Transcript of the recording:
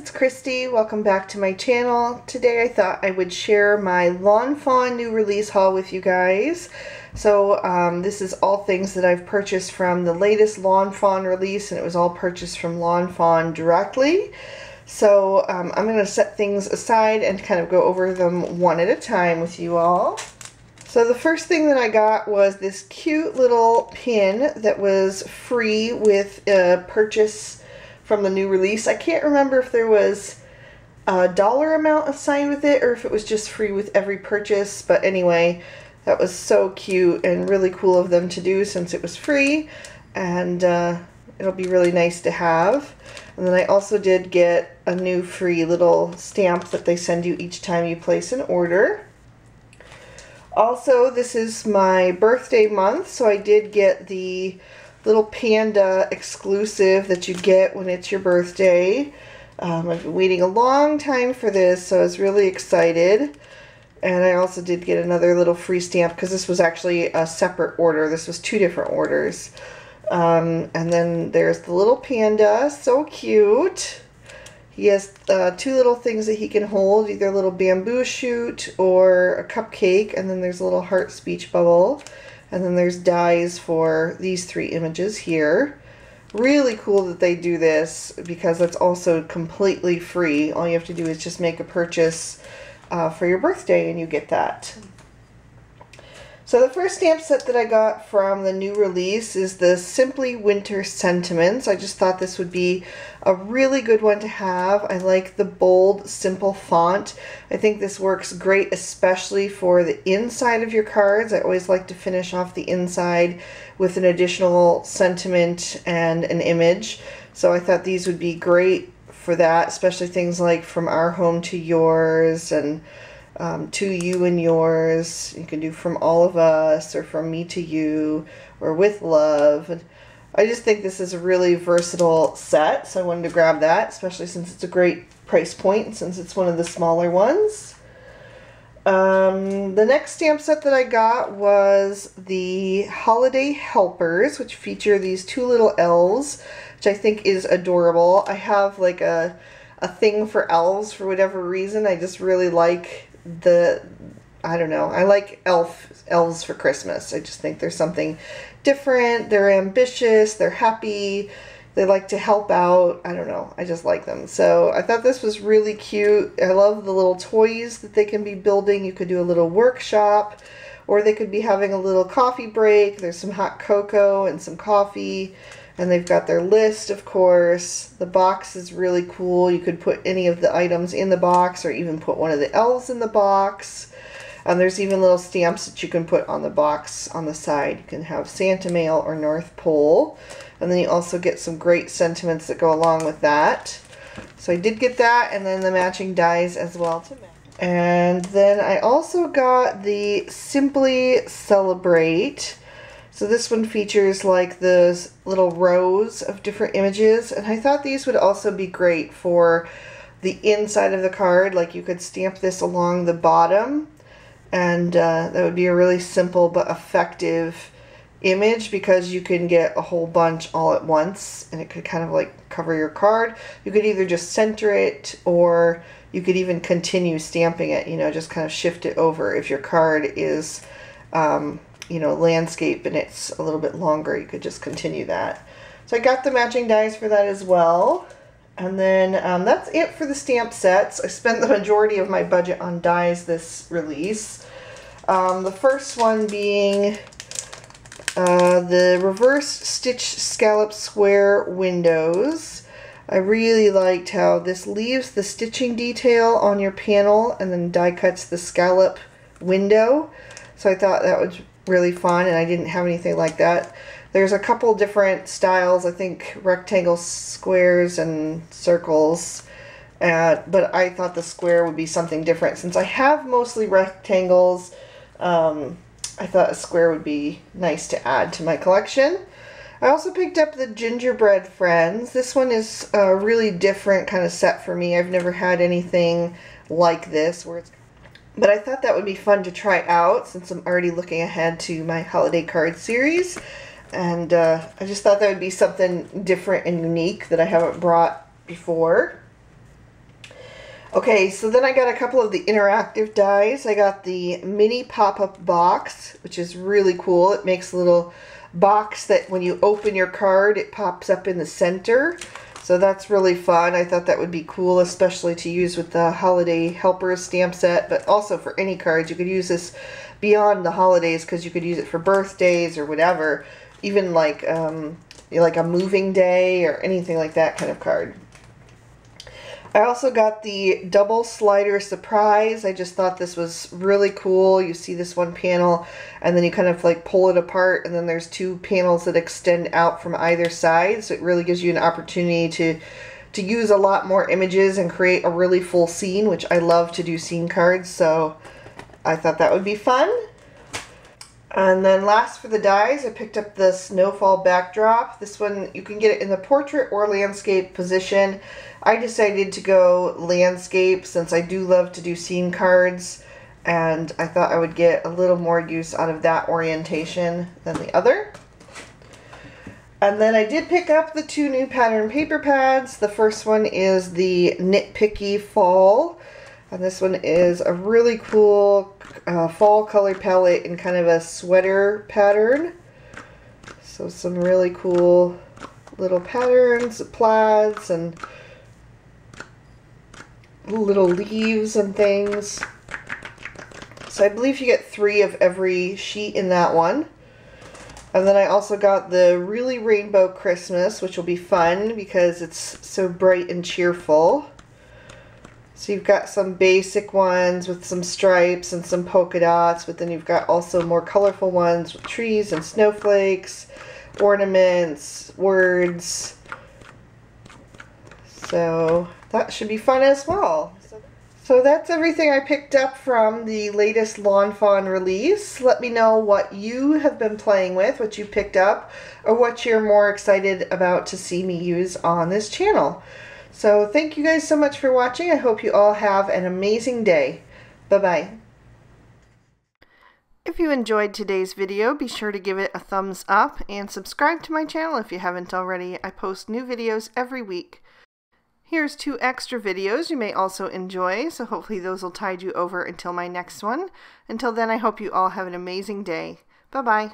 it's Christy. Welcome back to my channel. Today I thought I would share my Lawn Fawn new release haul with you guys. So this is all things that I've purchased from the latest Lawn Fawn release, and it was all purchased from Lawn Fawn directly. So I'm going to set things aside and kind of go over them one at a time with you all. So the first thing that I got was this cute little pin that was free with a purchase from the new release. I can't remember if there was a dollar amount assigned with it or if it was just free with every purchase, but anyway, that was so cute and really cool of them to do since it was free, and it'll be really nice to have. And then I also did get a new free little stamp that they send you each time you place an order. Also, this is my birthday month, so I did get the little panda exclusive that you get when it's your birthday. I've been waiting a long time for this, so I was really excited. And I also did get another little free stamp because this was actually a separate order. This was two different orders. And then there's the little panda, so cute. He has two little things that he can hold, either a little bamboo shoot or a cupcake, and then there's a little heart speech bubble. And then there's dies for these three images here. Really cool that they do this because it's also completely free. All you have to do is just make a purchase for your birthday and you get that. So the first stamp set that I got from the new release is the Simply Winter Sentiments. I just thought this would be a really good one to have. I like the bold, simple font. I think this works great, especially for the inside of your cards. I always like to finish off the inside with an additional sentiment and an image. So I thought these would be great for that, especially things like From Our Home to Yours and To You and Yours. You can do From All of Us or From Me to You or With Love. And I just think this is a really versatile set, so I wanted to grab that, especially since it's a great price point and since it's one of the smaller ones. The next stamp set that I got was the Holiday Helpers, which feature these two little elves, which I think is adorable. I have like a thing for elves for whatever reason. I just really like I don't know, I like elves for Christmas. I just think there's something different. They're ambitious, they're happy, they like to help out. I don't know, I just like them. So I thought this was really cute. I love the little toys that they can be building. You could do a little workshop, or they could be having a little coffee break. There's some hot cocoa and some coffee, and they've got their list, of course. The box is really cool. You could put any of the items in the box or even put one of the elves in the box. There's even little stamps that you can put on the box on the side. You can have Santa Mail or North Pole. And then you also get some great sentiments that go along with that. So I did get that, and then the matching dies as well to match. And then I also got the Simply Celebrate. So this one features like those little rows of different images, and I thought these would also be great for the inside of the card. Like you could stamp this along the bottom, and that would be a really simple but effective image because you can get a whole bunch all at once and it could kind of like cover your card. You could either just center it, or you could even continue stamping it, you know, just kind of shift it over. If your card is you know, landscape and it's a little bit longer, you could just continue that. So I got the matching dies for that as well. And then that's it for the stamp sets. I spent the majority of my budget on dies this release. The first one being the reverse stitch scallop square windows. I really liked how this leaves the stitching detail on your panel and then die cuts the scallop window. So I thought that was really fun, and I didn't have anything like that. There's a couple different styles, I think rectangles, squares, and circles, but I thought the square would be something different. Since I have mostly rectangles, I thought a square would be nice to add to my collection. I also picked up the Gingerbread Friends. This one is a really different kind of set for me. I've never had anything like this, but I thought that would be fun to try out since I'm already looking ahead to my holiday card series. And I just thought that would be something different and unique that I haven't brought before. Okay, so then I got a couple of the interactive dies. I got the mini pop-up box, which is really cool. It makes a little box that when you open your card, it pops up in the center. So that's really fun. I thought that would be cool, especially to use with the Holiday Helpers stamp set, but also for any cards. You could use this beyond the holidays because you could use it for birthdays or whatever, even like a moving day or anything like that kind of card. I also got the double slider surprise. I just thought this was really cool. You see this one panel and then you kind of like pull it apart, and then there's two panels that extend out from either side. So it really gives you an opportunity to use a lot more images and create a really full scene, which I love to do scene cards. So I thought that would be fun. And then last for the dies, I picked up the Snowfall Backdrop. This one, you can get it in the portrait or landscape position. I decided to go landscape since I do love to do scene cards, and I thought I would get a little more use out of that orientation than the other. And then I did pick up the two new pattern paper pads. The first one is the Nitpicky Fall, and this one is a really cool fall color palette in kind of a sweater pattern. So some really cool little patterns, plaids, and little leaves and things. So I believe you get 3 of every sheet in that one. And then I also got the Really Rainbow Christmas, which will be fun because it's so bright and cheerful. So you've got some basic ones with some stripes and some polka dots, but then you've got also more colorful ones with trees and snowflakes, ornaments, words. So that should be fun as well. So that's everything I picked up from the latest Lawn Fawn release. Let me know what you have been playing with, what you picked up, or what you're more excited about to see me use on this channel. So thank you guys so much for watching. I hope you all have an amazing day. Bye-bye. If you enjoyed today's video, be sure to give it a thumbs up and subscribe to my channel if you haven't already. I post new videos every week. Here's 2 extra videos you may also enjoy, so hopefully those will tide you over until my next one. Until then, I hope you all have an amazing day. Bye-bye.